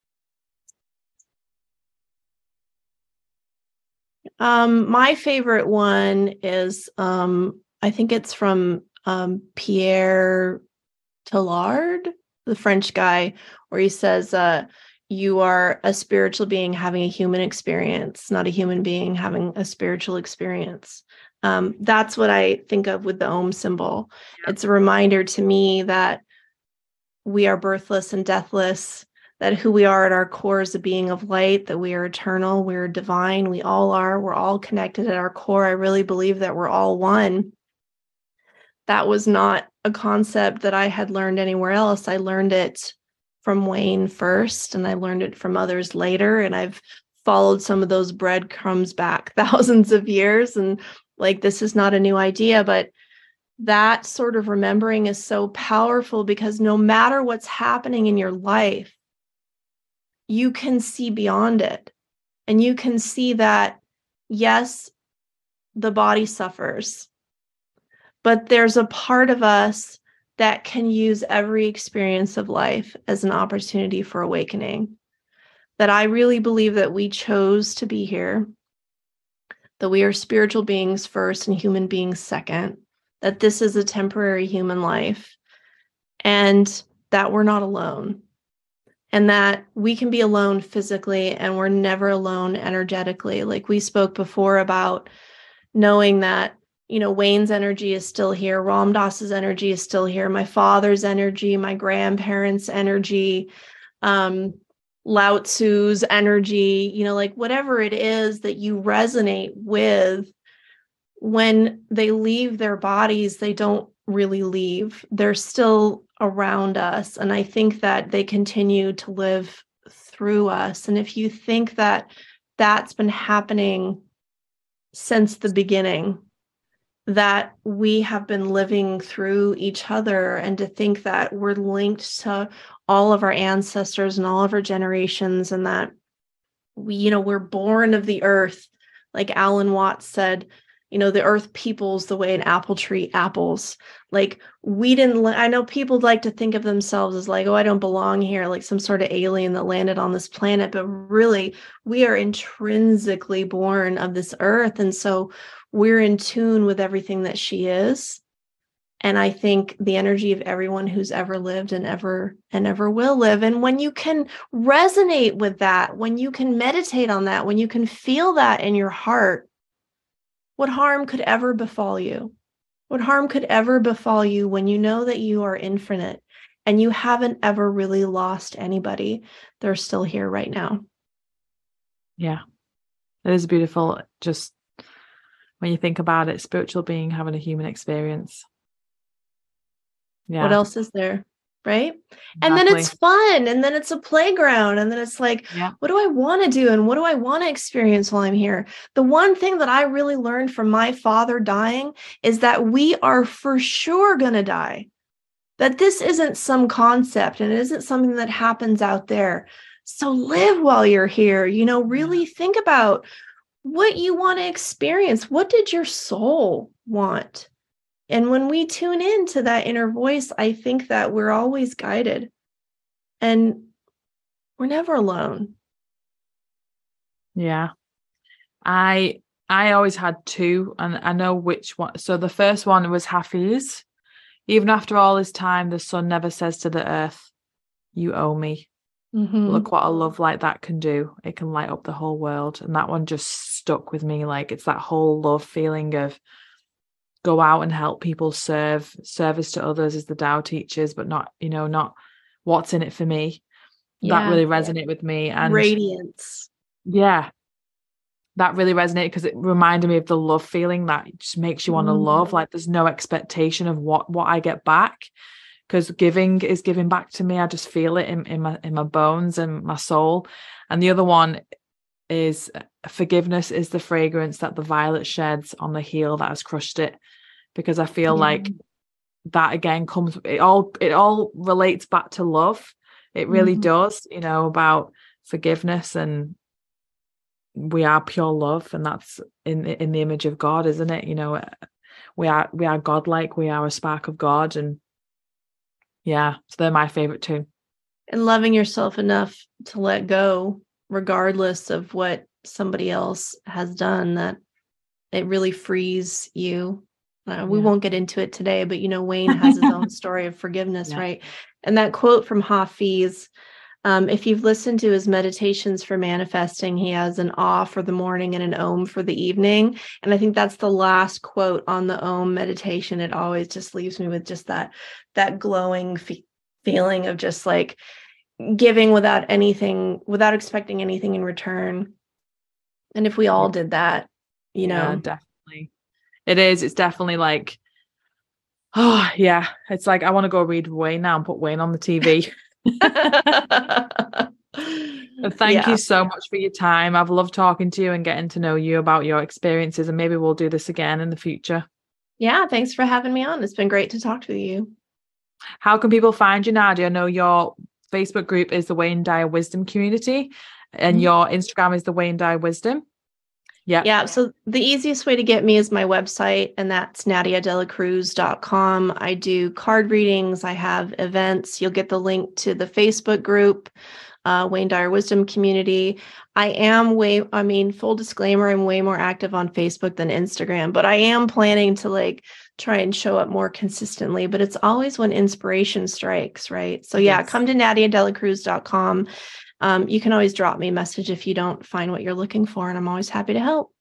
My favorite one is, I think it's from Pierre Teilhard, the French guy, where he says, you are a spiritual being having a human experience, not a human being having a spiritual experience. That's what I think of with the Om symbol. Yeah. It's a reminder to me that we are birthless and deathless, that who we are at our core is a being of light, that we are eternal, we're divine, we all are, we're all connected at our core. I really believe that we're all one. That was not a concept that I had learned anywhere else. I learned it from Wayne first, and I learned it from others later. And I've followed some of those breadcrumbs back thousands of years. And like, this is not a new idea, but that sort of remembering is so powerful, because no matter what's happening in your life, you can see beyond it. And you can see that, yes, the body suffers, but there's a part of us that can use every experience of life as an opportunity for awakening. That I really believe that we chose to be here, that we are spiritual beings first and human beings second, that this is a temporary human life, and that we're not alone, and that we can be alone physically and we're never alone energetically. Like we spoke before about knowing that, Wayne's energy is still here. Ram Dass's energy is still here. My father's energy, my grandparents' energy, Lao Tzu's energy, like whatever it is that you resonate with, when they leave their bodies, they don't really leave. They're still around us. And I think that they continue to live through us. And if you think that that's been happening since the beginning, that we have been living through each other, and to think that we're linked to all of our ancestors and all of our generations, and that we're born of the earth. Like Alan Watts said, the earth peoples the way an apple tree apples. Like I know people like to think of themselves as like, oh, I don't belong here, like some sort of alien that landed on this planet. But really, we are intrinsically born of this earth. And so we're in tune with everything that she is. And I think the energy of everyone who's ever lived and ever will live. And when you can resonate with that, when you can meditate on that, when you can feel that in your heart, what harm could ever befall you? What harm could ever befall you when you know that you are infinite and you haven't ever really lost anybody? They're still here right now. Yeah, it is beautiful. Just when you think about it, spiritual being having a human experience. Yeah. What else is there? Right? Exactly. And then it's fun, and then it's a playground, and then it's like, what do I want to do? And what do I want to experience while I'm here? The one thing that I really learned from my father dying is that we are for sure going to die, that this isn't some concept and it isn't something that happens out there. So live while you're here, really think about what you want to experience. What did your soul want? And when we tune into that inner voice, I think that we're always guided, and we're never alone. Yeah. I always had two, and I know which one. So the first one was Hafiz. Even after all this time, the sun never says to the earth, you owe me. Mm-hmm. Look what a love like that can do. It can light up the whole world. And that one just stuck with me. Like, it's that whole love feeling of go out and help people, service to others, as the Tao teaches, but not, not what's in it for me. That really resonated with me. And radiance. Yeah. That really resonated because it reminded me of the love feeling that just makes you want to love. Like there's no expectation of what I get back, because giving is giving back to me. I just feel it in my bones and my soul. And the other one is forgiveness is the fragrance that the violet sheds on the heel that has crushed it. Because I feel like that again it all relates back to love. It really does, about forgiveness, and we are pure love, and that's in the image of God, isn't it? We are godlike, we are a spark of God, and so they're my favorite too. And loving yourself enough to let go, regardless of what somebody else has done, that it really frees you. We won't get into it today, but Wayne has his own story of forgiveness, right? And that quote from Hafiz, if you've listened to his meditations for manifesting, he has an ah for the morning and an om for the evening. And I think that's the last quote on the om meditation. It always just leaves me with just that glowing feeling of just like giving without expecting anything in return. And if we all did that, definitely. It's definitely like, it's like I want to go read Wayne now and put Wayne on the TV. Thank you so much for your time. I've loved talking to you and getting to know you about your experiences, and maybe we'll do this again in the future. Yeah, thanks for having me on. It's been great to talk to you. How can people find you, Nadia? I know your Facebook group is the Wayne Dyer Wisdom Community, and your Instagram is the Wayne Dyer Wisdom. Yeah. So the easiest way to get me is my website, and that's nadiadelacruz.com. I do card readings. I have events. You'll get the link to the Facebook group, Wayne Dyer Wisdom Community. Full disclaimer, I'm way more active on Facebook than Instagram, but I am planning to try and show up more consistently, but it's always when inspiration strikes, right? So come to nadiadelacruz.com. You can always drop me a message if you don't find what you're looking for, and I'm always happy to help.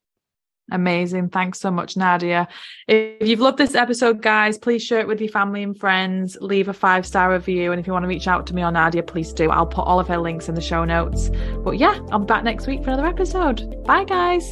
Amazing. Thanks so much, Nadia. If you've loved this episode, guys, please share it with your family and friends. Leave a 5-star review. And if you want to reach out to me or Nadia, please do. I'll put all of her links in the show notes. But I'll be back next week for another episode. Bye, guys.